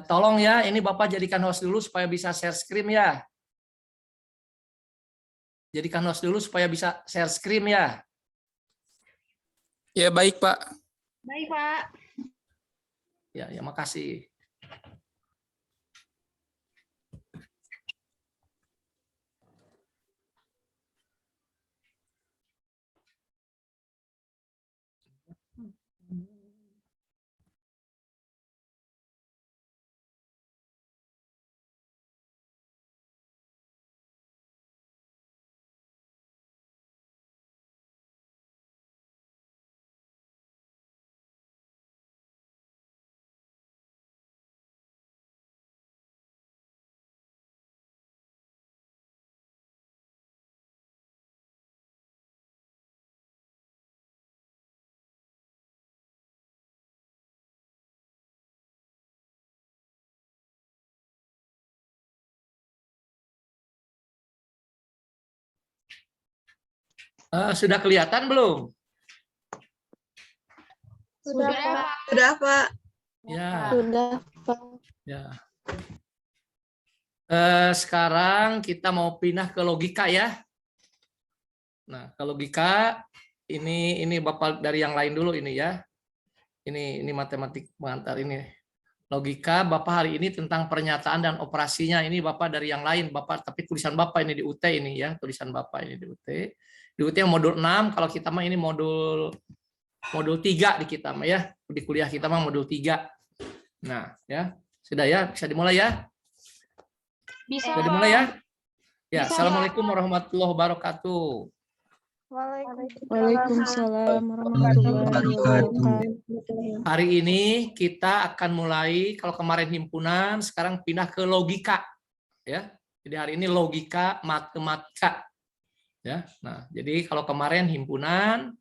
Tolong ya, ini Bapak jadikan host dulu supaya bisa share screen ya. Jadikan host dulu supaya bisa share screen ya. Ya, baik, Pak. Baik, Pak. Ya, makasih. Sudah kelihatan belum? Sudah, Pak. Sudah, Pak. Ya. Sudah, Pak. Ya. Sekarang kita mau pindah ke logika ya. Nah, ke logika ini Bapak dari yang lain dulu ini ya. Ini matematik pengantar ini. Logika Bapak hari ini tentang pernyataan dan operasinya. Ini Bapak dari yang lain, Bapak, tapi tulisan Bapak ini di UT ini ya, tulisan Bapak ini di UT. Di UT yang modul 6, kalau kita mah ini modul 3 di kita mah ya. Di kuliah kita mah modul 3. Nah, ya. Sudah ya, bisa dimulai ya? Bisa, Sudah dimulai ya? Ya, Bisa, Assalamualaikum warahmatullahi wabarakatuh. Waalaikumsalam warahmatullahi wabarakatuh. Hari ini kita akan mulai, kalau kemarin himpunan, sekarang pindah ke logika. Ya. Jadi hari ini logika matematika. Ya. Nah, jadi kalau kemarin himpunan,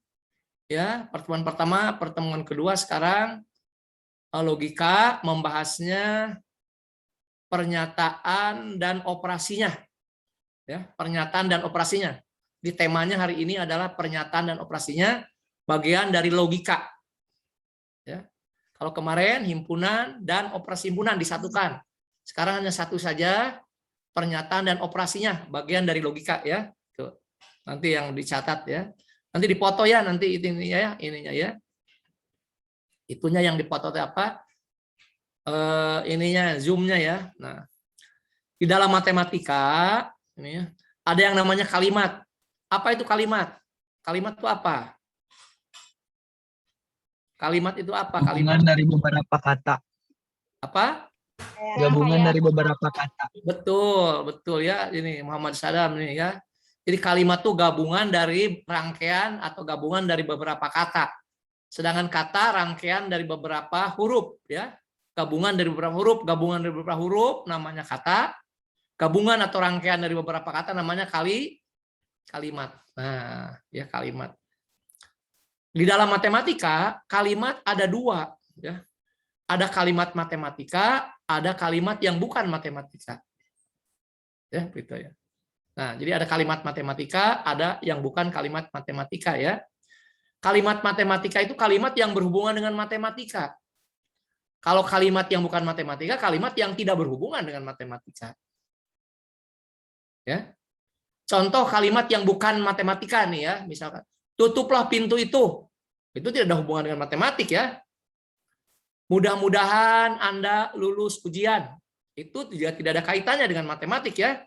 ya, pertemuan pertama, pertemuan kedua, sekarang logika membahasnya pernyataan dan operasinya. Ya, pernyataan dan operasinya. Di temanya hari ini adalah pernyataan dan operasinya, bagian dari logika. Ya. Kalau kemarin himpunan dan operasi himpunan disatukan. Sekarang hanya satu saja, pernyataan dan operasinya, bagian dari logika ya. Tuh. Nanti yang dicatat ya. Nanti dipoto ya, nanti ininya ya. Itunya yang dipoto apa? Ininya zoom-nya ya. Nah, di dalam matematika ini ya, ada yang namanya kalimat. Apa itu kalimat? Kalimat itu apa? Kalimat itu apa? Kalimat Gabungan dari beberapa kata. apa? Gabungan dari beberapa kata. Betul ya. Ini Muhammad Sadam nih ya. Jadi kalimat itu gabungan dari rangkaian atau gabungan dari beberapa kata. Sedangkan kata rangkaian dari beberapa huruf ya. Gabungan dari beberapa huruf namanya kata. Gabungan atau rangkaian dari beberapa kata namanya kalimat. Nah, ya kalimat. Di dalam matematika, kalimat ada dua. Ya. Ada kalimat matematika, ada kalimat yang bukan matematika. Ya, gitu ya. Nah, jadi ada kalimat matematika, ada yang bukan kalimat matematika ya. Kalimat matematika itu kalimat yang berhubungan dengan matematika. Kalau kalimat yang bukan matematika, kalimat yang tidak berhubungan dengan matematika. Ya. Contoh kalimat yang bukan matematika nih ya, misalkan tutuplah pintu itu tidak ada hubungan dengan matematik ya. Mudah-mudahan Anda lulus ujian, itu juga tidak ada kaitannya dengan matematik ya.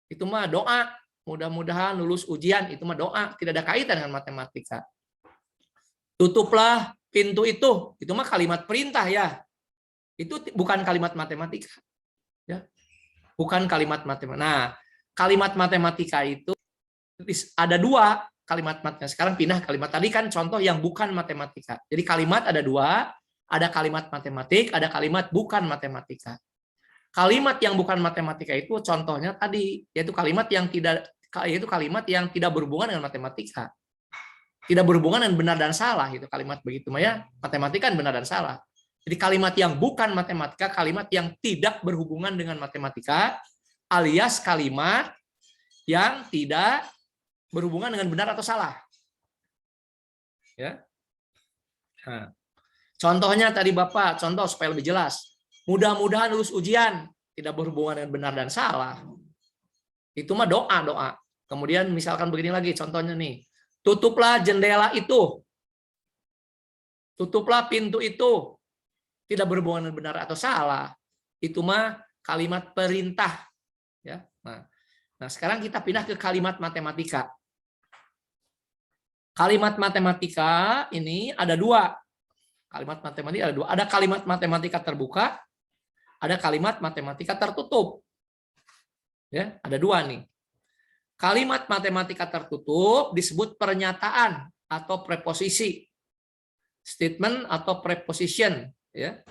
Itu mah doa, mudah-mudahan lulus ujian, itu mah doa, tidak ada kaitan dengan matematika. Tutuplah pintu itu mah kalimat perintah ya. Itu bukan kalimat matematika. Ya. Bukan kalimat matematika. Nah, kalimat matematika itu ada dua kalimat matematika. Sekarang pindah kalimat tadi kan contoh yang bukan matematika. Jadi kalimat ada dua, ada kalimat matematik, ada kalimat bukan matematika. Kalimat yang bukan matematika itu contohnya tadi yaitu kalimat yang tidak berhubungan dengan matematika. Tidak berhubungan dengan benar dan salah itu kalimat begitu ya. Matematika kan benar dan salah. Jadi kalimat yang bukan matematika, kalimat yang tidak berhubungan dengan matematika, alias kalimat yang tidak berhubungan dengan benar atau salah. Ya. Nah, Contohnya tadi Bapak, contoh supaya lebih jelas. Mudah-mudahan lulus ujian, tidak berhubungan dengan benar dan salah. Itu mah doa. Kemudian misalkan begini lagi contohnya nih. Tutuplah jendela itu. Tutuplah pintu itu. Tidak berhubungan dengan benar atau salah. Itu mah kalimat perintah. Ya. Nah, sekarang kita pindah ke kalimat matematika. Kalimat matematika ini ada dua. Kalimat matematika ada dua. Ada kalimat matematika terbuka, ada kalimat matematika tertutup. Ya, ada dua nih. Kalimat matematika tertutup disebut pernyataan atau preposisi. Statement atau preposition, ya.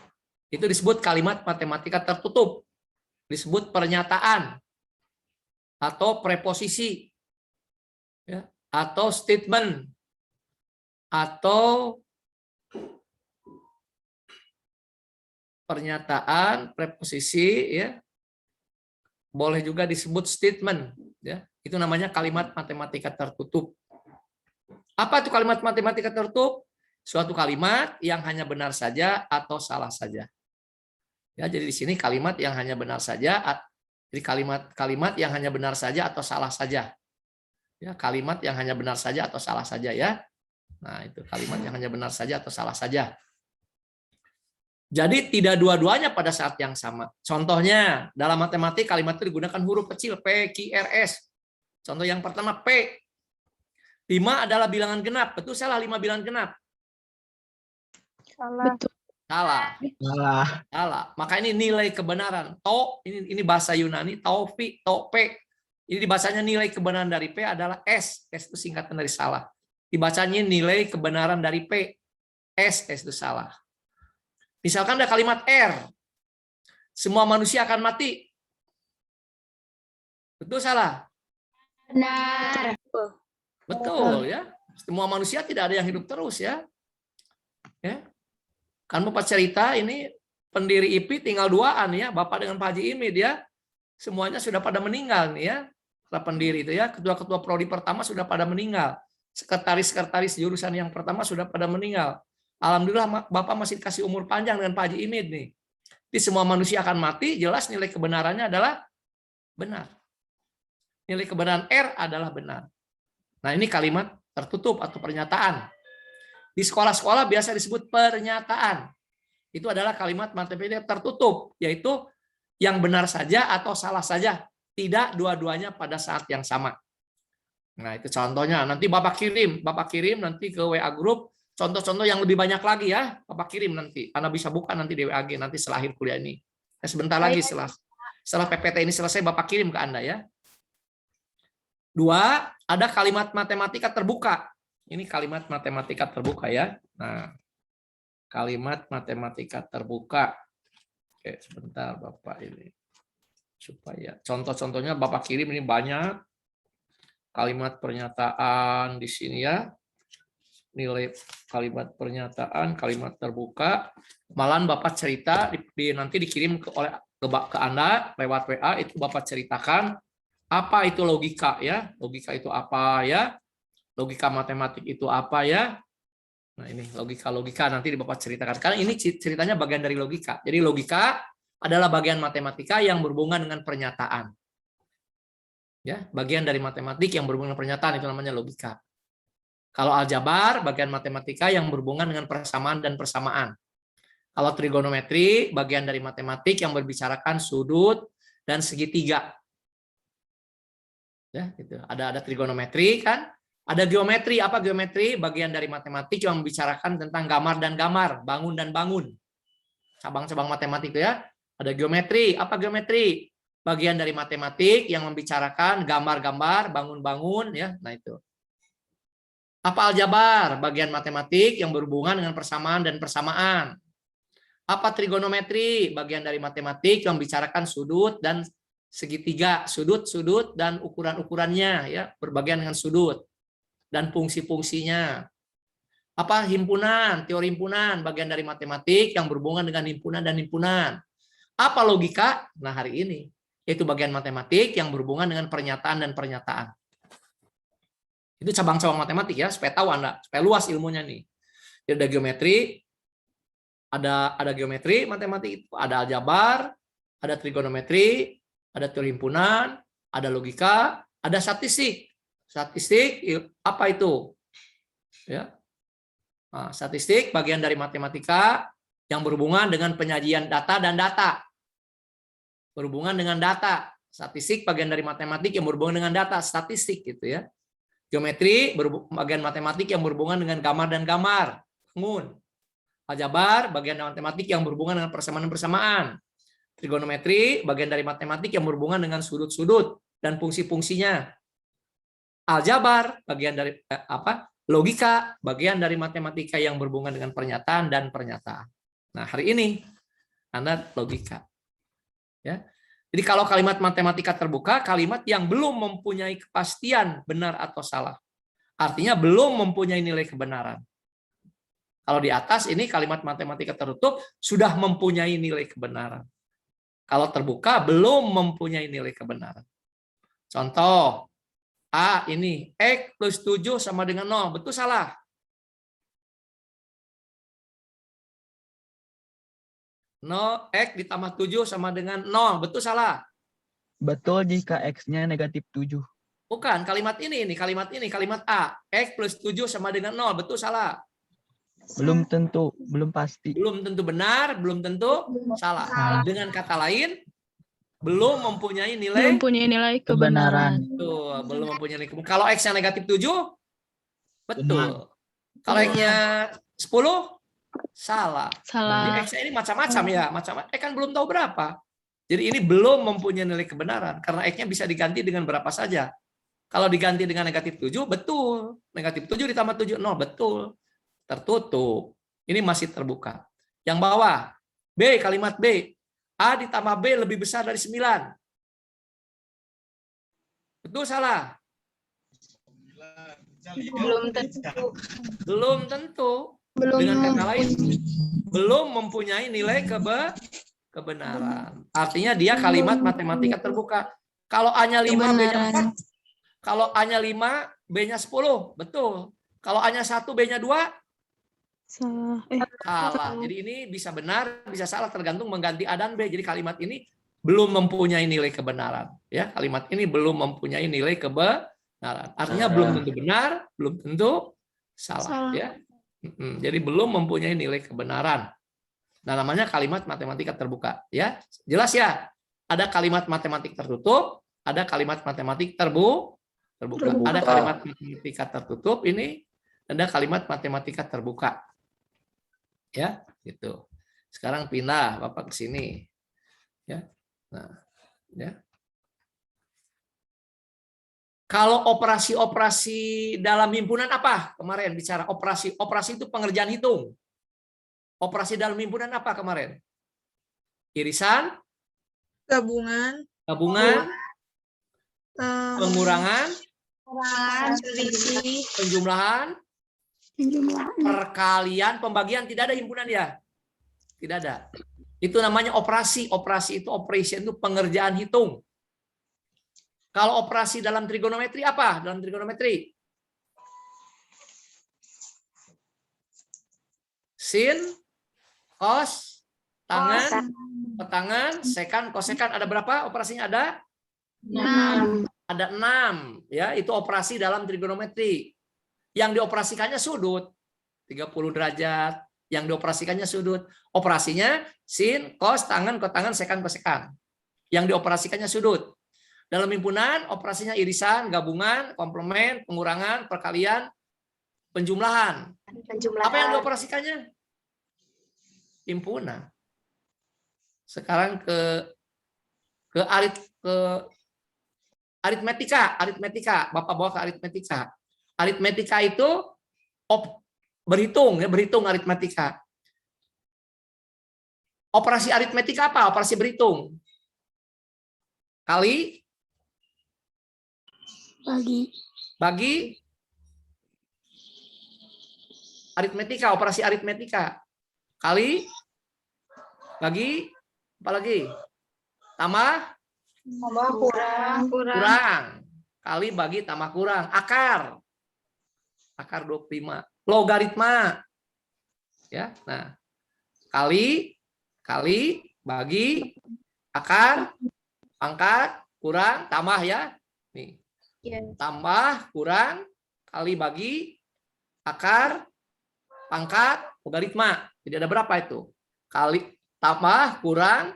Itu disebut kalimat matematika tertutup. Disebut pernyataan atau preposisi. Ya, atau statement atau pernyataan, preposisi, ya. Boleh juga disebut statement, ya. Itu namanya kalimat matematika tertutup. Apa itu kalimat matematika tertutup? Suatu kalimat yang hanya benar saja atau salah saja. Ya, jadi di sini kalimat yang hanya benar saja, jadi kalimat yang hanya benar saja atau salah saja. Ya, kalimat yang hanya benar saja atau salah saja, ya. Nah, itu kalimat yang hanya benar saja atau salah saja. Jadi tidak dua-duanya pada saat yang sama. Contohnya, dalam matematik kalimat itu digunakan huruf kecil P, Q, R, S. Contoh yang pertama P. 5 adalah bilangan genap. Betul salah 5 bilangan genap? Salah. Salah. Maka ini nilai kebenaran. Ini bahasa Yunani, taufi, tope. Ini dibacanya nilai kebenaran dari P adalah S. S itu singkatan dari salah. Dibacanya nilai kebenaran dari P. S itu salah. Misalkan ada kalimat R. Semua manusia akan mati. Betul salah? Benar. Betul, ya. Semua manusia tidak ada yang hidup terus, ya. Ya. Kan Bapak cerita ini pendiri IPI tinggal 2-an, ya. Bapak dengan Pak Haji Imid, ya. Semuanya sudah pada meninggal nih, ya. Para pendiri itu, ya. Ketua-ketua prodi pertama sudah pada meninggal. Sekretaris-sekretaris jurusan yang pertama sudah pada meninggal. Alhamdulillah Bapak masih kasih umur panjang dengan Pak Haji Imid nih. Jadi semua manusia akan mati, jelas nilai kebenarannya adalah benar. Nilai kebenaran R adalah benar. Nah, ini kalimat tertutup atau pernyataan. Di sekolah-sekolah biasa disebut pernyataan. Itu adalah kalimat matematika tertutup, yaitu yang benar saja atau salah saja. Tidak dua-duanya pada saat yang sama. Nah, itu contohnya. Nanti Bapak kirim nanti ke WA Group. Contoh-contoh yang lebih banyak lagi, ya, Bapak kirim nanti. Anda bisa buka nanti di WAG nanti setelah akhir kuliah ini. Sebentar lagi setelah PPT ini selesai Bapak kirim ke Anda, ya. 2, ada kalimat matematika terbuka. Ini kalimat matematika terbuka, ya. Nah, kalimat matematika terbuka. Oke, sebentar Bapak ini. Supaya contoh-contohnya Bapak kirim ini banyak. Kalimat pernyataan di sini, ya. Nilai kalimat pernyataan, kalimat terbuka. Malahan Bapak cerita nanti dikirim ke Anda lewat WA, itu Bapak ceritakan apa itu logika, ya. Logika itu apa, ya? Logika matematik itu apa, ya? Nah, ini logika nanti Bapak ceritakan. Karena ini ceritanya bagian dari logika. Jadi logika adalah bagian matematika yang berhubungan dengan pernyataan. Ya, bagian dari matematik yang berhubungan dengan pernyataan itu namanya logika. Kalau aljabar, bagian matematika yang berhubungan dengan persamaan dan persamaan. Kalau trigonometri, bagian dari matematik yang berbicarakan sudut dan segitiga. Ya, gitu. Ada trigonometri, kan? Ada geometri. Apa geometri? Bagian dari matematik yang membicarakan tentang gambar dan gambar, bangun dan bangun. Cabang-cabang matematik itu, ya. Ada geometri. Apa geometri? Bagian dari matematik yang membicarakan gambar-gambar, bangun-bangun, ya. Nah, itu. Apa aljabar? Bagian matematik yang berhubungan dengan persamaan dan persamaan. Apa trigonometri? Bagian dari matematik yang membicarakan sudut dan segitiga, sudut dan ukuran-ukurannya, ya, berbagian dengan sudut dan fungsi-fungsinya. Apa himpunan? Teori himpunan, bagian dari matematik yang berhubungan dengan himpunan dan himpunan. Apa logika? Nah, hari ini yaitu bagian matematik yang berhubungan dengan pernyataan dan pernyataan. Itu cabang-cabang matematik, ya, supaya tahu Anda, supaya luas ilmunya nih. Jadi ada geometri, Ada geometri, matematik itu, ada aljabar, ada trigonometri, ada teori himpunan, ada logika, ada statistik. Statistik apa itu? Ya. Nah, statistik bagian dari matematika yang berhubungan dengan penyajian data dan data. Berhubungan dengan data. Statistik bagian dari matematik yang berhubungan dengan data, statistik gitu ya. Geometri bagian matematik yang berhubungan dengan gambar dan gambar, bangun. Aljabar bagian dari matematik yang berhubungan dengan persamaan-persamaan. Trigonometri bagian dari matematik yang berhubungan dengan sudut-sudut dan fungsi-fungsinya. Aljabar bagian dari logika bagian dari matematika yang berhubungan dengan pernyataan dan pernyataan. Nah, hari ini Anda logika. Ya. Jadi kalau kalimat matematika terbuka, kalimat yang belum mempunyai kepastian benar atau salah. Artinya belum mempunyai nilai kebenaran. Kalau di atas ini kalimat matematika tertutup sudah mempunyai nilai kebenaran. Kalau terbuka belum mempunyai nilai kebenaran. Contoh, A ini, X plus 7 sama dengan 0. Betul salah? No, X ditambah 7 sama dengan 0. Betul salah? Betul jika X-nya negatif 7. Bukan, kalimat ini, kalimat A. X plus 7 sama dengan 0. Betul salah? Belum tentu, belum pasti. Belum tentu benar, belum tentu salah. Dengan kata lain, belum mempunyai nilai Kebenaran. Tuh, belum mempunyai nilai kebenaran. Kalau X-nya negatif 7, betul. Kalau X-nya 10, salah. Jadi X-nya ini macam-macam ya, macam-macam. Kan belum tahu berapa. Jadi ini belum mempunyai nilai kebenaran karena X-nya bisa diganti dengan berapa saja. Kalau diganti dengan negatif 7, betul. Negatif 7 ditambah 7, 0, betul. Tertutup. Ini masih terbuka. Yang bawah, B, kalimat B. A ditambah B lebih besar dari 9. Betul salah? Belum tentu. Belum tentu. Dengan kata lain, belum mempunyai nilai kebenaran. Artinya dia kalimat matematika terbuka. Kalau A-nya 5, B-nya 4. Kalau A-nya 5, B-nya 10. Betul. Kalau A-nya 1, B-nya 2. Salah. Jadi ini bisa benar, bisa salah tergantung mengganti A dan B. Jadi kalimat ini belum mempunyai nilai kebenaran. Ya, kalimat ini belum mempunyai nilai kebenaran. Artinya belum tentu benar, belum tentu salah. Ya. Jadi belum mempunyai nilai kebenaran. Nah, namanya kalimat matematika terbuka. Ya, jelas ya. Ada kalimat matematik tertutup, ada kalimat matematik terbuka. Ada kalimat matematika tertutup ini, ada kalimat matematika terbuka. Ya, gitu. Sekarang pindah Bapak ke sini. Ya. Nah, ya. Kalau operasi-operasi dalam himpunan apa? Kemarin bicara operasi itu pengerjaan hitung. Operasi dalam himpunan apa kemarin? Irisan, Gabungan, pengurangan, selisih, penjumlahan, perkalian, pembagian. Tidak ada himpunan ya? Tidak ada. Itu namanya operasi. Operasi itu operation itu pengerjaan hitung. Kalau operasi dalam trigonometri apa? Dalam trigonometri sin, cos, tangan, sekan, kosekan. Ada berapa operasinya? Ada 6. Ada 6. Ya, itu operasi dalam trigonometri. Yang dioperasikannya sudut 30 derajat. Yang dioperasikannya sudut. Operasinya sin, cos, tangan, kotangan, sekan, kosekan. Yang dioperasikannya sudut. Dalam himpunan operasinya irisan, gabungan, komplement, pengurangan, perkalian, penjumlahan. Apa yang dioperasikannya? Himpunan. Sekarang ke aritmetika. Bapak bawa ke aritmetika. Aritmetika itu berhitung aritmetika. Operasi aritmetika apa? Operasi berhitung. Kali, bagi, aritmetika, operasi aritmetika. Kali, bagi, apa lagi? Tambah, kurang. Kali, bagi, tambah, kurang. Akar 25. Logaritma. Ya, nah. kali, bagi, akar, pangkat, kurang, tambah ya. Nih. Tambah, kurang, kali bagi, akar, pangkat, logaritma. Jadi ada berapa itu? Kali, tambah, kurang,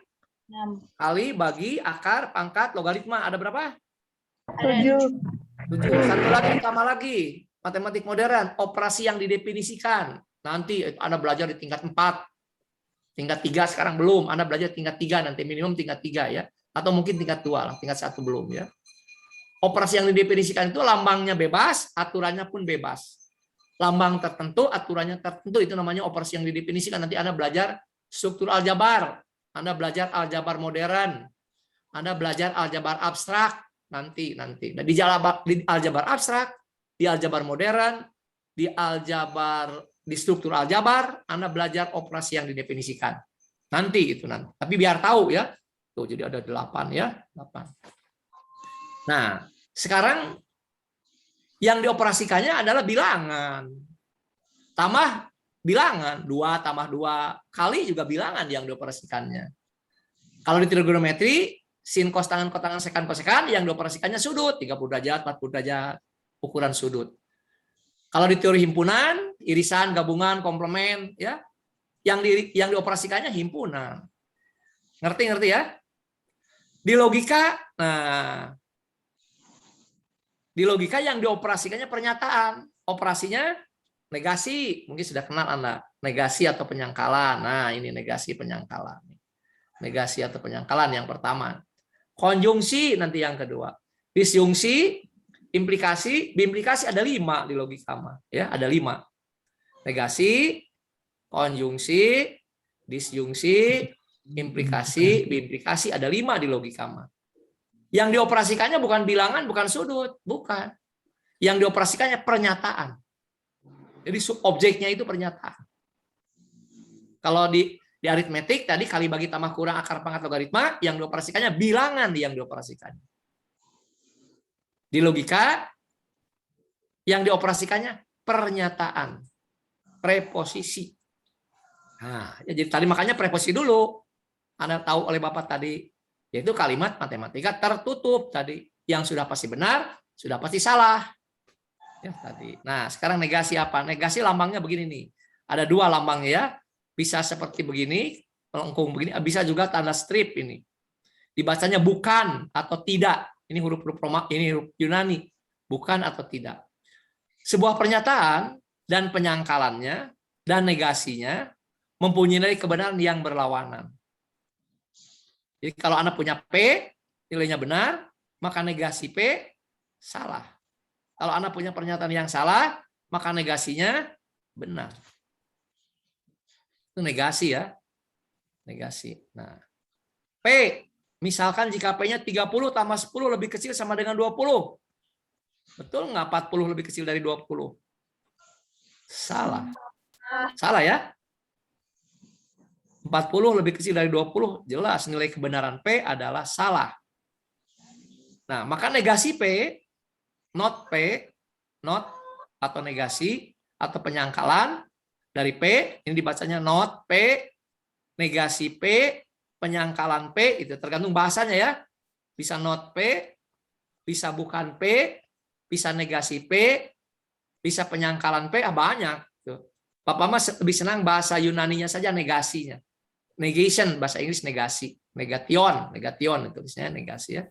kali bagi, akar, pangkat, logaritma. Ada berapa? 7. 7. Satu lagi, tambah lagi. Matematik modern, operasi yang didefinisikan. Nanti Anda belajar di tingkat 4. Tingkat 3 sekarang belum. Anda belajar tingkat 3 nanti, minimum tingkat 3 ya. Atau mungkin tingkat 2 lah, tingkat 1 belum ya. Operasi yang didefinisikan itu lambangnya bebas, aturannya pun bebas. Lambang tertentu, aturannya tertentu, itu namanya operasi yang didefinisikan. Nanti Anda belajar struktur aljabar, Anda belajar aljabar modern, Anda belajar aljabar abstrak nanti. Nah, di aljabar abstrak, di aljabar modern, di struktur aljabar, Anda belajar operasi yang didefinisikan. Nanti itu nanti. Tapi biar tahu ya. Tuh, jadi ada 8 ya, 8. Nah, sekarang yang dioperasikannya adalah bilangan. Tambah bilangan, 2 tambah 2 kali juga bilangan yang dioperasikannya. Kalau di trigonometri, sin, cos, tangan, sekan, kosekan, yang dioperasikannya sudut, 30 derajat, 40 derajat, ukuran sudut. Kalau di teori himpunan, irisan, gabungan, komplement, ya, yang dioperasikannya himpunan. Ngerti ya? Di logika, nah, di logika yang dioperasikannya pernyataan, operasinya negasi, mungkin sudah kenal Anda, negasi atau penyangkalan. Nah, ini negasi penyangkalan. Negasi atau penyangkalan yang pertama. Konjungsi nanti yang kedua. Disjungsi, implikasi, biimplikasi ada 5 di logika mah, ya, ada 5. Negasi, konjungsi, disjungsi, implikasi, biimplikasi ada 5 di logika mah. Yang dioperasikannya bukan bilangan, bukan sudut, bukan. Yang dioperasikannya pernyataan. Jadi objeknya itu pernyataan. Kalau di aritmetik tadi kali bagi tambah kurang akar pangkat logaritma, yang dioperasikannya bilangan yang dioperasikannya. Di logika yang dioperasikannya pernyataan, preposisi. Nah, ya, jadi tadi makanya preposisi dulu. Anda tahu oleh Bapak tadi, yaitu kalimat matematika tertutup tadi, yang sudah pasti benar, sudah pasti salah. Ya, tadi. Nah, sekarang negasi apa? Negasi lambangnya begini nih. Ada 2 lambangnya ya. Bisa seperti begini, melengkung begini, bisa juga tanda strip ini. Dibacanya bukan atau tidak. Ini huruf-huruf Roma, ini huruf Yunani. Bukan atau tidak. Sebuah pernyataan dan penyangkalannya dan negasinya mempunyai kebenaran yang berlawanan. Jadi kalau Anda punya P, nilainya benar, maka negasi P salah. Kalau Anda punya pernyataan yang salah, maka negasinya benar. Itu negasi ya. Negasi. Nah, P, misalkan jika P-nya 30 tambah 10 lebih kecil sama dengan 20. Betul nggak 40 lebih kecil dari 20? Salah. Salah ya? 40 lebih kecil dari 20, jelas nilai kebenaran P adalah salah. Nah, maka negasi P, not atau negasi atau penyangkalan dari P, ini dibacanya not P, negasi P, penyangkalan P, itu tergantung bahasanya ya. Bisa not P, bisa bukan P, bisa negasi P, bisa penyangkalan P, banyak. Bapak mah lebih senang bahasa Yunaninya saja, negasinya. Negation, bahasa Inggris negasi. Negation itu tulisnya negasi ya.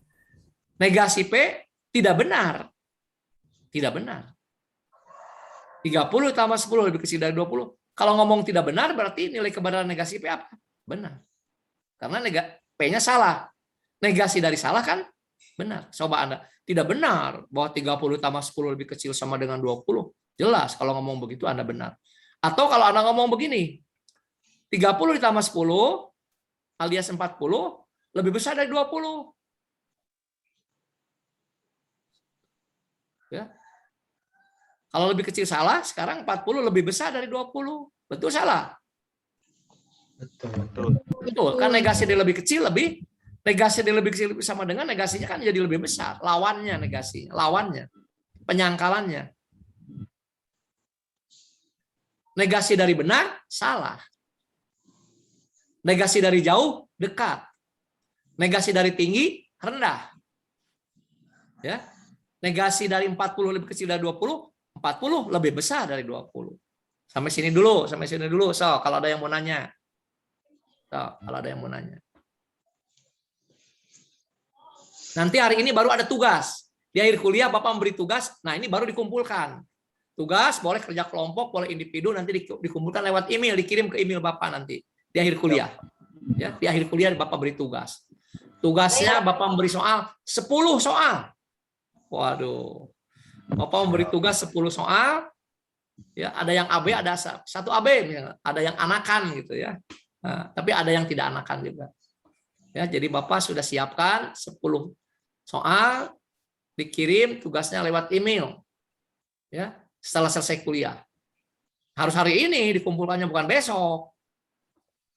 Negasi P tidak benar. Tidak benar. 30 tambah 10 lebih kecil dari 20. Kalau ngomong tidak benar berarti nilai kebenaran negasi P apa? Benar. Karena P-nya salah. Negasi dari salah kan benar. Coba Anda, tidak benar bahwa 30 tambah 10 lebih kecil sama dengan 20. Jelas kalau ngomong begitu Anda benar. Atau kalau Anda ngomong begini, 30 ditambah 10 alias 40 lebih besar dari 20. Ya. Kalau lebih kecil salah, sekarang 40 lebih besar dari 20. Betul salah? Betul. Kan negasi dia lebih kecil sama dengan negasinya kan jadi lebih besar. Lawannya negasi, lawannya, penyangkalannya. Negasi dari benar salah. Negasi dari jauh, dekat. Negasi dari tinggi, rendah. Ya. Negasi dari 40 lebih kecil dari 20, 40 lebih besar dari 20. Sampai sini dulu, sampai sini dulu. So, kalau ada yang mau nanya. So, kalau ada yang mau nanya. Nanti hari ini baru ada tugas. Di akhir kuliah Bapak memberi tugas, nah ini baru dikumpulkan. Tugas boleh kerja kelompok, boleh individu, nanti dikumpulkan lewat email, dikirim ke email Bapak nanti di akhir kuliah. Ya, di akhir kuliah Bapak beri tugas. Tugasnya Bapak memberi soal 10 soal. Waduh. Bapak memberi tugas 10 soal. Ya, ada yang AB, ada satu AB, ada yang anakan gitu ya. Nah, tapi ada yang tidak anakan juga. Ya, jadi Bapak sudah siapkan 10 soal, dikirim tugasnya lewat email. Ya, setelah selesai kuliah. Harus hari ini dikumpulkannya, bukan besok.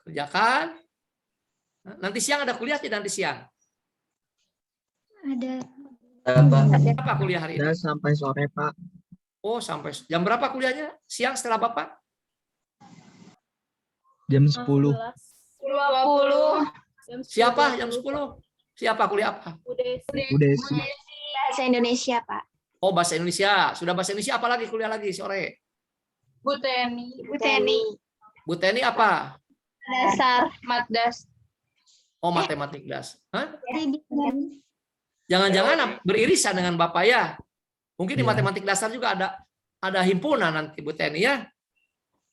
Kerjakan. Nanti siang ada kuliah tidak nanti siang? Ada. Apa kuliah hari ini? Ya, sampai sore, Pak. Oh, sampai jam berapa kuliahnya? Siang setelah Bapak? Jam 10. 20. Siapa jam 10? Siapa kuliah apa? Udah sih. Bahasa Indonesia, Pak. Oh, bahasa Indonesia. Sudah bahasa Indonesia apa lagi kuliah lagi sore? Bu Teni. Bu Teni. Bu Teni apa? Dasar. Matdas. Oh, matematik das. Hah? Jangan-jangan beririsan dengan Bapak ya? Mungkin di Ya. matematik dasar juga ada himpunan nanti Bu Teni ya.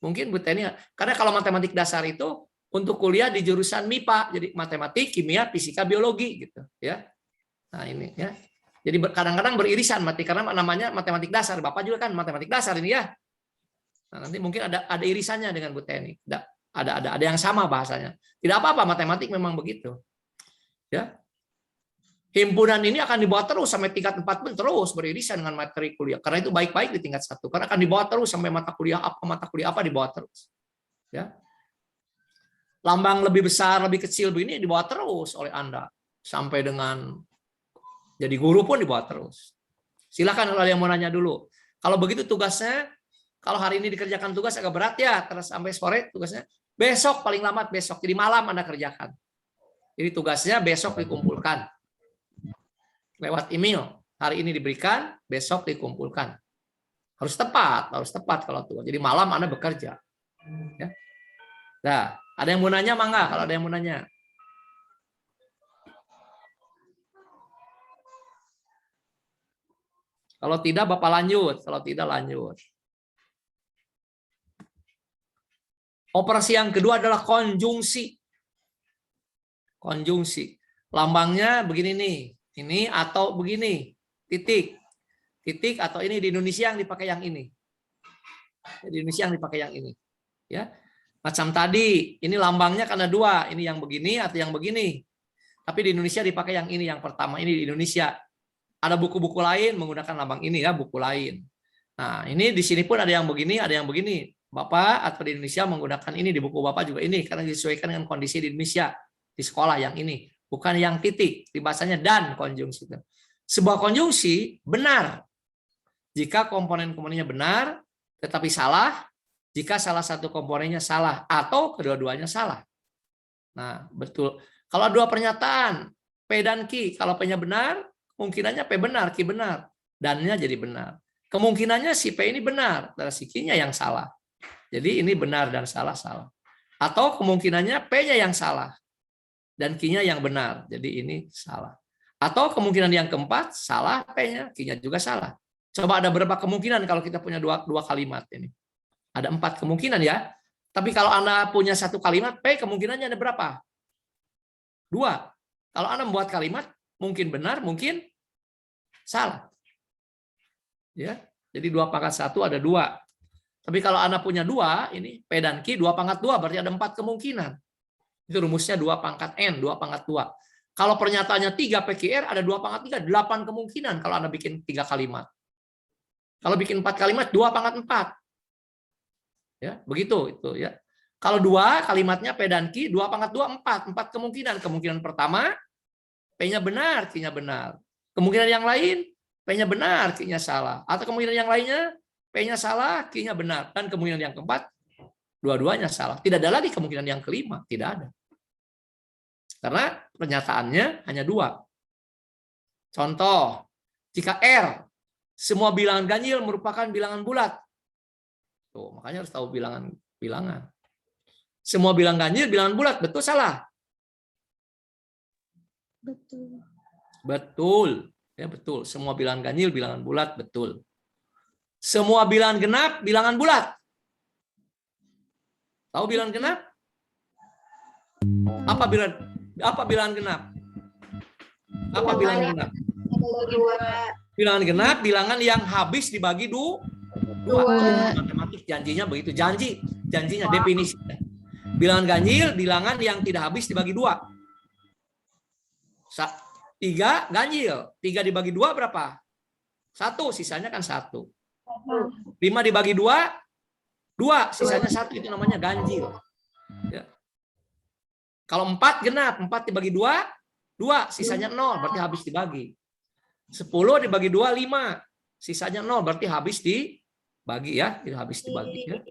Mungkin Bu Teni, karena kalau matematik dasar itu untuk kuliah di jurusan MIPA, jadi matematik, kimia, fisika, biologi gitu ya. Nah, ini ya. Jadi kadang-kadang beririsan karena namanya matematik dasar. Bapak juga kan matematik dasar ini ya. Nah, nanti mungkin ada irisannya dengan Bu Teni. Ada yang sama bahasanya. Tidak apa-apa, matematik memang begitu. Ya. Himpunan ini akan dibawa terus sampai tingkat 4 pun terus beririsan dengan materi kuliah. Karena itu baik-baik di tingkat 1. Karena akan dibawa terus sampai mata kuliah apa dibawa terus. Ya. Lambang lebih besar, lebih kecil begini dibawa terus oleh Anda. Sampai dengan jadi guru pun dibawa terus. Silakan kalau ada yang mau nanya dulu. Kalau begitu tugasnya, kalau hari ini dikerjakan tugas agak berat ya, terus sampai sore tugasnya. Besok paling lambat besok, jadi malam Anda kerjakan. Jadi tugasnya besok dikumpulkan. Lewat email. Hari ini diberikan, besok dikumpulkan. Harus tepat kalau tugas. Jadi malam Anda bekerja. Ya. Nah, ada yang mau nanya, mangga kalau ada yang mau nanya. Kalau tidak, Bapak lanjut. Kalau tidak, lanjut. Operasi yang kedua adalah konjungsi. Konjungsi. Lambangnya begini nih. Ini atau begini. Titik. Titik atau ini di Indonesia yang dipakai yang ini. Di Indonesia yang dipakai yang ini. Ya. Macam tadi, ini lambangnya karena dua. Ini yang begini atau yang begini. Tapi di Indonesia dipakai yang ini. Yang pertama ini di Indonesia. Ada buku-buku lain menggunakan lambang ini ya, buku lain. Nah, ini di sini pun ada yang begini, ada yang begini. Bapak atau di Indonesia menggunakan ini, di buku Bapak juga ini, karena disesuaikan dengan kondisi di Indonesia. Di sekolah yang ini. Bukan yang titik. Di bahasanya dan konjungsi. Sebuah konjungsi benar jika komponen-komponennya benar, tetapi salah jika salah satu komponennya salah atau kedua-duanya salah. Nah, betul. Kalau dua pernyataan, P dan Q, kalau P-nya benar, kemungkinannya P benar, Q benar. Dan-nya jadi benar. Kemungkinannya si P ini benar, dan si Q-nya yang salah. Jadi ini benar dan salah-salah. Atau kemungkinannya P-nya yang salah, dan Q-nya yang benar. Jadi ini salah. Atau kemungkinan yang keempat, salah P-nya, Q-nya juga salah. Coba ada berapa kemungkinan kalau kita punya dua kalimat ini? Ada 4 kemungkinan ya. Tapi kalau Anda punya satu kalimat, P kemungkinannya ada berapa? 2. Kalau Anda membuat kalimat, mungkin benar, mungkin salah. Ya, jadi 2 pangkat 1 ada 2. Tapi kalau Anda punya 2, ini P dan Q, 2 pangkat 2, berarti ada 4 kemungkinan. Itu rumusnya 2 pangkat N, 2 pangkat 2. Kalau pernyataannya 3 PQR, ada 2 pangkat 3, 8 kemungkinan kalau Anda bikin 3 kalimat. Kalau bikin 4 kalimat, 2 pangkat 4. Ya, begitu itu ya. Kalau 2 kalimatnya P dan Q, 2 pangkat 2, 4. 4 kemungkinan. Kemungkinan pertama, P-nya benar, Q-nya benar. Kemungkinan yang lain, P-nya benar, Q-nya salah. Atau kemungkinan yang lainnya, P-nya salah, Q-nya benar. Dan kemungkinan yang keempat, dua-duanya salah. Tidak ada lagi kemungkinan yang kelima. Tidak ada. Karena pernyataannya hanya 2. Contoh, jika R semua bilangan ganjil merupakan bilangan bulat. Tuh, makanya harus tahu bilangan. Semua bilangan ganjil bilangan bulat, betul salah? Betul. Betul. Ya, betul. Semua bilangan ganjil bilangan bulat, betul. Semua bilangan genap bilangan bulat. Tahu bilangan genap? Apa bilangan genap? Apa bilangan genap? Bilangan genap bilangan yang habis dibagi 2. Matematik janjinya begitu. Janjinya definisinya. Bilangan ganjil bilangan yang tidak habis dibagi 2. 3 ganjil. 3 dibagi 2 berapa? 1, sisanya kan 1. 5 dibagi 2, 2, sisanya 1, itu namanya ganjil. Ya. Kalau 4 genap, 4 dibagi 2, 2, sisanya 0, berarti habis dibagi. 10 dibagi 2, 5, sisanya 0, berarti habis dibagi ya, itu habis dibagi ya.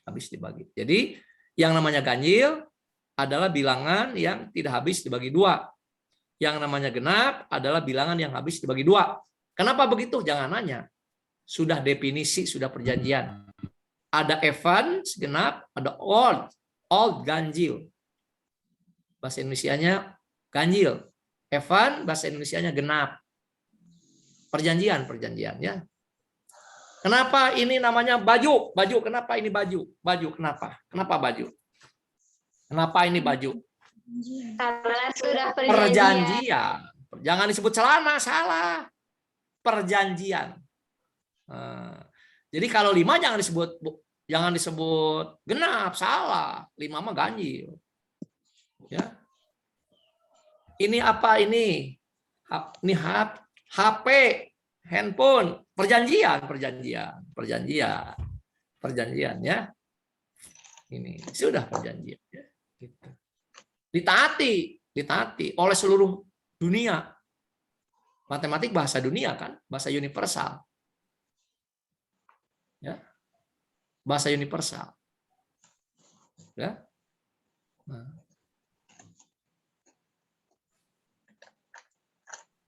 Habis dibagi. Jadi yang namanya ganjil adalah bilangan yang tidak habis dibagi 2. Yang namanya genap adalah bilangan yang habis dibagi 2. Kenapa begitu? Jangan nanya. Sudah definisi, sudah perjanjian. Ada even, genap, ada old ganjil. Bahasa Indonesianya ganjil. Even, bahasa Indonesianya genap. Perjanjian ya. Kenapa ini namanya baju? Baju, kenapa ini baju? Baju, kenapa? Kenapa baju? Kenapa ini baju? Karena sudah Perjanjian. Jangan disebut celana, salah. Perjanjian. Jadi kalau 5 jangan disebut genap, salah. 5 mah ganjil. Ya. Ini apa ini? Ini HP, handphone, perjanjian ya. Ini sudah perjanjian ya. Gitu. Ditaati oleh seluruh dunia. Matematik bahasa dunia kan, bahasa universal. Ya. Bahasa universal. Ya. Nah.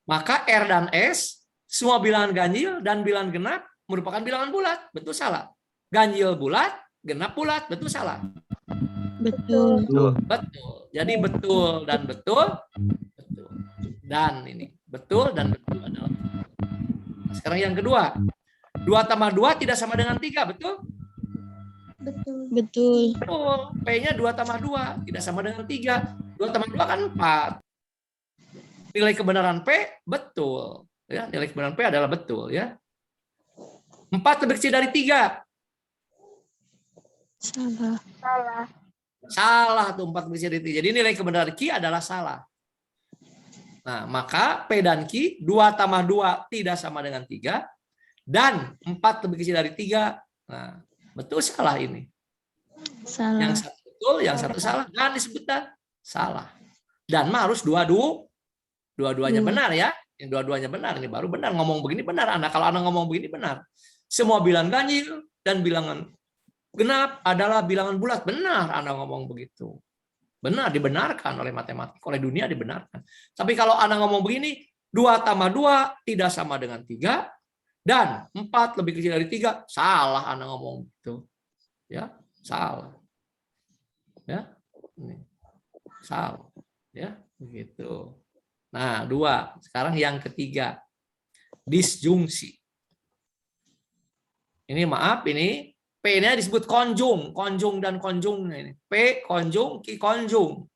Maka R dan S semua bilangan ganjil dan bilangan genap merupakan bilangan bulat. Betul salah? Ganjil bulat, genap bulat. Betul salah? Betul. Betul. Jadi betul dan betul. Betul. Dan ini. Betul dan betul adalah betul. Sekarang yang kedua. 2 tambah 2 tidak sama dengan 3. Betul? Betul. Oh, P-nya 2 tambah 2 tidak sama dengan 3. 2 tambah 2 kan 4. Nilai kebenaran P betul. Ya, nilai kebenaran P adalah betul ya. 4 lebih kecil dari 3. Salah tuh 4 lebih kecil dari 3. Jadi nilai kebenaran Q adalah salah. Nah, maka P dan Q 2 tambah 2 tidak sama dengan 3 dan 4 lebih kecil dari 3. Nah, betul salah ini. Salah. Yang satu betul, yang satu salah. Dan disebutkan salah. Dan harus dua-duanya benar ya. Yang dua-duanya benar. Ini baru benar. Ngomong begini benar. Kalau Anda ngomong begini benar. Semua bilangan ganjil dan bilangan genap adalah bilangan bulat. Benar Anda ngomong begitu. Benar, dibenarkan oleh matematik. Oleh dunia dibenarkan. Tapi kalau Anda ngomong begini, 2 tambah 2 tidak sama dengan 3. Dan 4 lebih kecil dari 3. Salah Anda ngomong begitu. Ya, salah. Ya, ini. Salah. Ya, begitu. Nah, 2. Sekarang yang ketiga. Disjungsi. Ini maaf, ini P-nya disebut konjung. Konjung dan konjungnya ini. P, konjung, Q, konjung.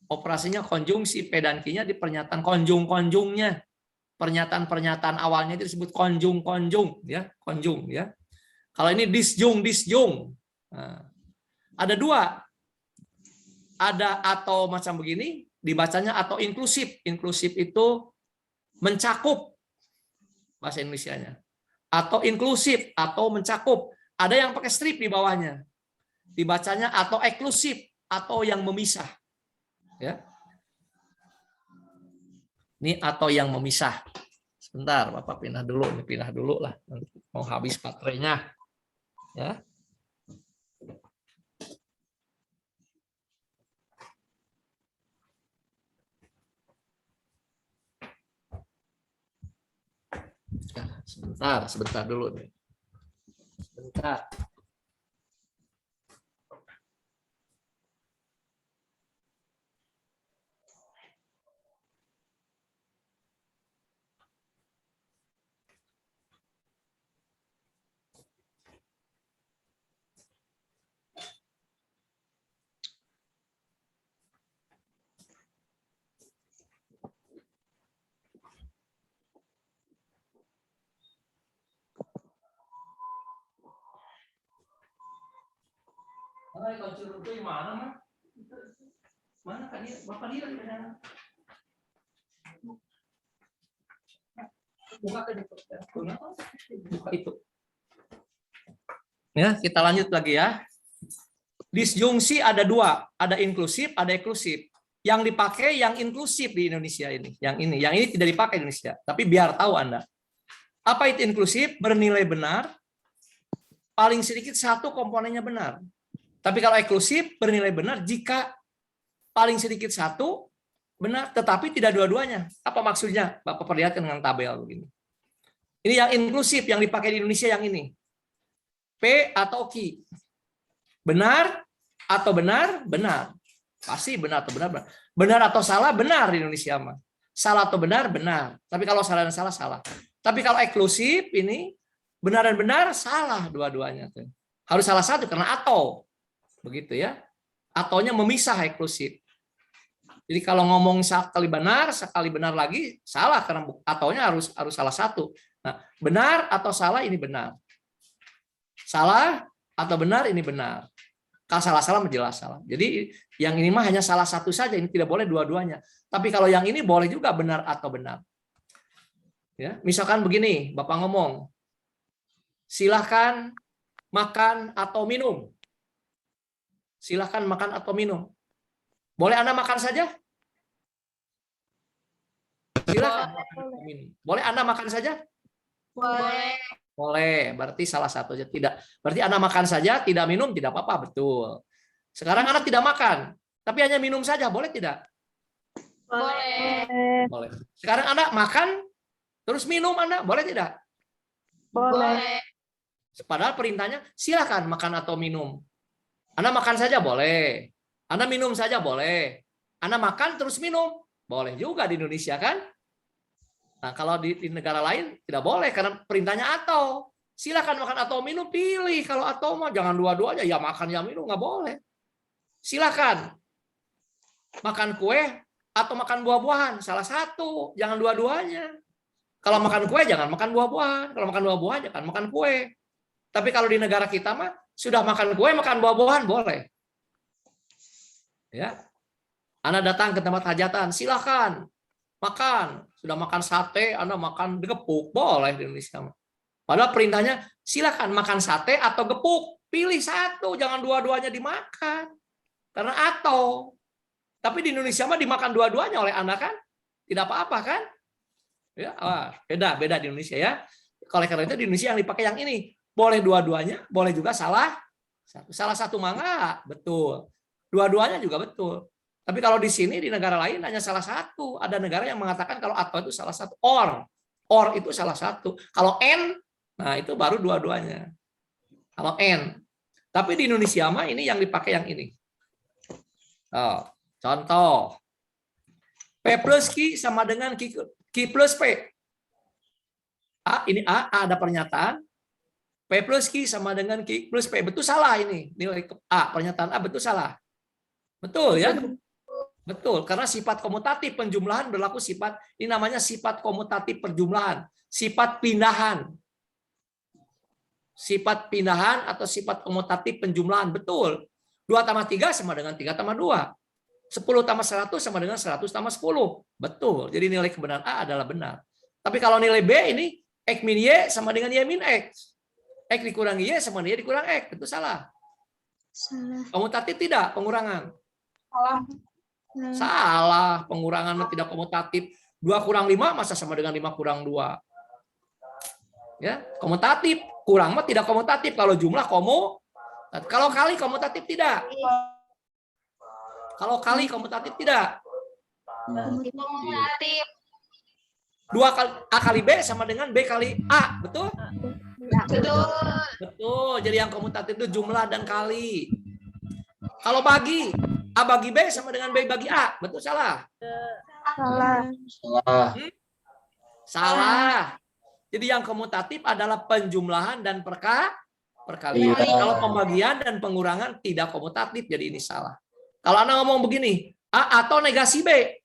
Operasinya konjungsi. P dan Q-nya di pernyataan konjung-konjungnya. Pernyataan-pernyataan awalnya itu disebut konjung-konjung. Ya, konjung. Ya. Kalau ini disjung. Nah, ada 2. Ada atau macam begini. Dibacanya atau inklusif. Inklusif itu mencakup bahasa Indonesianya. Atau inklusif atau mencakup. Ada yang pakai strip di bawahnya. Dibacanya atau eksklusif atau yang memisah. Ya. Ini atau yang memisah. Sebentar, Bapak pindah dulu lah. Mau habis baterainya. Ya. Sebentar dulu nih. Sebentar. Mana kan dia? Bapak dia di sana. Buka ke buka itu. Ya, kita lanjut lagi ya. Disjungsi ada dua, ada inklusif, ada eksklusif. Yang dipakai yang inklusif di Indonesia ini, yang ini tidak dipakai di Indonesia. Tapi biar tahu Anda. Apa itu inklusif? Bernilai benar. Paling sedikit satu komponennya benar. Tapi kalau eksklusif bernilai benar jika paling sedikit satu benar, tetapi tidak dua-duanya. Apa maksudnya? Bapak perlihatkan dengan tabel begini. Ini yang inklusif yang dipakai di Indonesia yang ini. P atau Q. Benar atau benar? Benar. Pasti benar atau benar? Benar. Benar atau salah? Benar di Indonesia mah. Salah atau benar? Benar. Tapi kalau salah dan salah, salah. Tapi kalau eksklusif ini benar dan benar salah dua-duanya. Harus salah satu karena atau. Begitu ya. Atonya memisah eksklusif. Jadi kalau ngomong sekali benar lagi salah karena atonya harus salah satu. Nah, benar atau salah ini benar. Salah atau benar ini benar. Kalau salah-salah menjelas salah. Jadi yang ini mah hanya salah satu saja, ini tidak boleh dua-duanya. Tapi kalau yang ini boleh juga benar atau benar. Ya, misalkan begini, Bapak ngomong, silahkan makan atau minum. Silahkan makan atau minum. Boleh Anda makan saja? Silahkan makan atau minum. Boleh Anda makan saja? Boleh. Boleh, berarti salah satu aja tidak. Berarti Anda makan saja, tidak minum, tidak apa-apa, betul. Sekarang Anda tidak makan, tapi hanya minum saja, boleh tidak? Boleh. Boleh. Sekarang Anda makan, terus minum Anda, boleh tidak? Boleh. Padahal perintahnya silakan makan atau minum. Anda makan saja boleh. Anda minum saja boleh. Anda makan terus minum, boleh juga di Indonesia kan? Nah, kalau di negara lain tidak boleh karena perintahnya atau. Silakan makan atau minum, pilih. Kalau atau mah jangan dua-duanya, ya makan ya minum nggak boleh. Silakan makan kue atau makan buah-buahan, salah satu, jangan dua-duanya. Kalau makan kue jangan makan buah-buahan, kalau makan buah-buahan jangan makan kue. Tapi kalau di negara kita mah sudah makan kue, makan buah-buahan boleh. Ya. Anda datang ke tempat hajatan, silakan makan. Sudah makan sate, Anda makan gepuk, boleh di Indonesia. Padahal perintahnya silakan makan sate atau gepuk, pilih satu, jangan dua-duanya dimakan. Karena atau. Tapi di Indonesia mah dimakan dua-duanya oleh Anda kan? Tidak apa-apa kan? Ya, beda di Indonesia ya. Oleh karena itu di Indonesia yang dipakai yang ini. Boleh dua-duanya, boleh juga salah satu mangga, betul. Dua-duanya juga betul. Tapi kalau di sini di negara lain hanya salah satu. Ada negara yang mengatakan kalau atau itu salah satu. Or itu salah satu. Kalau N, nah itu baru dua-duanya. Kalau N. Tapi di Indonesia mah ini yang dipakai yang ini. Oh, contoh. P plus Q sama dengan Q plus P. Ini A ada pernyataan. P plus Q sama dengan Q plus P. Betul salah ini. Nilai A, pernyataan A betul salah. Betul ya? Betul, karena sifat komutatif penjumlahan berlaku sifat, ini namanya sifat komutatif perjumlahan, sifat pindahan. Sifat pindahan atau sifat komutatif penjumlahan, betul. 2 tambah 3 sama dengan 3 tambah 2. 10 tambah 100 sama dengan 100 tambah 10. Betul, jadi nilai kebenaran A adalah benar. Tapi kalau nilai B ini, X min Y sama dengan Y min X. X dikurangi Y sama dengan Y dikurang X, itu salah. Salah. Komutatif tidak, pengurangan. Salah. Salah, pengurangan tidak komutatif. 2 kurang 5 masa sama dengan 5 kurang 2. Ya, komutatif. Kurang mah tidak komutatif. Kalau jumlah kalau kali komutatif tidak. Kalau kali komutatif tidak. Komutatif. A kali B sama dengan B kali A, betul? Betul. Betul. Jadi yang komutatif itu jumlah dan kali. Kalau bagi A bagi B sama dengan B bagi A, betul salah? Salah. Salah. Jadi yang komutatif adalah penjumlahan dan perkalian. Iya. Kalau pembagian dan pengurangan tidak komutatif, jadi ini salah. Kalau Anda ngomong begini, A atau negasi B,